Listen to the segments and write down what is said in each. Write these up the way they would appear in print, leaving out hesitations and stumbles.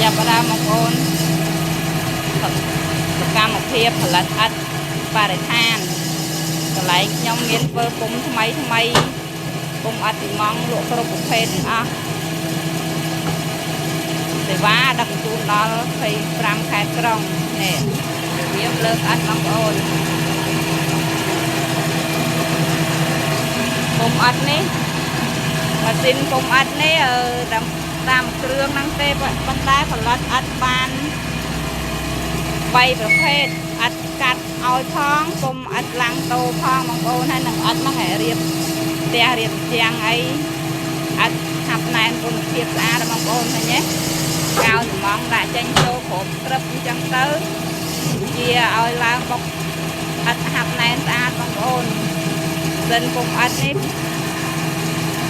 ចាប់ផ្ដើមបងប្អូនសកម្មភាពផលិតឥដ្ឋបរិស្ថានកន្លែងខ្ញុំមានធ្វើពុំថ្មីពុំឥដ្ឋស៊ីម៉ងលក់គ្រប់ប្រភេទទាំងអស់សេវាដឹកជញ្ជូនដល់25ខេត្តក្រុងនេះរបៀបលើកឥដ្ឋបងប្អូនពុំឥដ្ឋនេះម៉ាស៊ីនពុំឥដ្ឋនេះតាមគ្រឿងហ្នឹងទេប៉ុន្តែផលិតឥដ្ឋបាន3ប្រភេទឥដ្ឋកាត់ឲ្យផងពុំឥដ្ឋឡាំងតូផងបងប្អូនហើយនឹងឥដ្ឋហ្នឹងឲ្យរៀបផ្ទះរៀបជាងអីឥដ្ឋហាប់ណែនគុណភាពស្អាតបងប្អូនឃើញទេកៅល្មងដាក់ចេញចូលគ្រប់ក្រឹបអញ្ចឹងទៅជាឲ្យឡើងបុកឥដ្ឋហាប់ណែនស្អាតបងប្អូនសិនពុំឥដ្ឋនេះ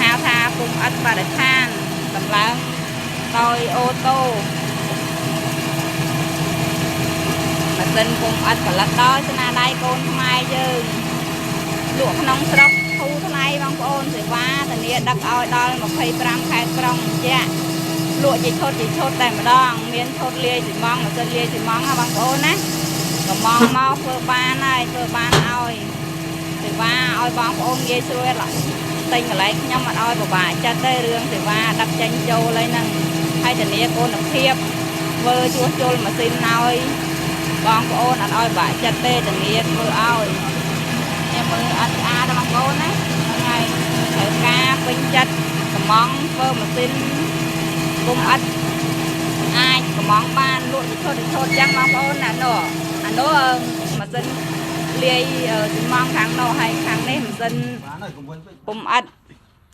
ហៅថាពុំឥដ្ឋបរិស្ថានតម្លើងដោយអូតូម៉ាស៊ីនពុំឥដ្ឋផលិតដោយស្នាដៃកូនខ្មែរយើងលក់ក្នុងស្រុកធូរថ្លៃបងប្អូនសេវាធានាដឹកឲ្យដល់25ខេត្តក្រុងជាក់លក់ជាឈុតតែម្ដងមានឈុតលាយស៊ីម៉ងម៉ាស៊ីនលាយស៊ីម៉ងណាបងប្អូនណាកំងមកធ្វើបានហើយធ្វើបានឲ្យសេវាឲ្យបងប្អូនងាយស្រួលទិញកន្លែងខ្ញុំអត់ឲ្យពិបាកចិត្តទេរឿងសេវាដឹកចេញចូលហើយហ្នឹងហើយធានាគុណភាពធ្វើជួសជុលម៉ាស៊ីនឲ្យបងប្អូនអត់ឲ្យបាក់ចិត្តទេធានាធ្វើឲ្យខ្ញុំមើលអត់ស្អាតបងប្អូនណាហ្នឹងហើយត្រូវការពេញចិត្តកំងធ្វើម៉ាស៊ីនពុំឥដ្ឋអាចកំងបានលក់ជាឈុតអញ្ចឹងបងប្អូនណានោះអានោះម៉ាស៊ីនលាយស៊ីម៉ងខាងនោះហើយខាងនេះម៉ាស៊ីនពុំឥដ្ឋ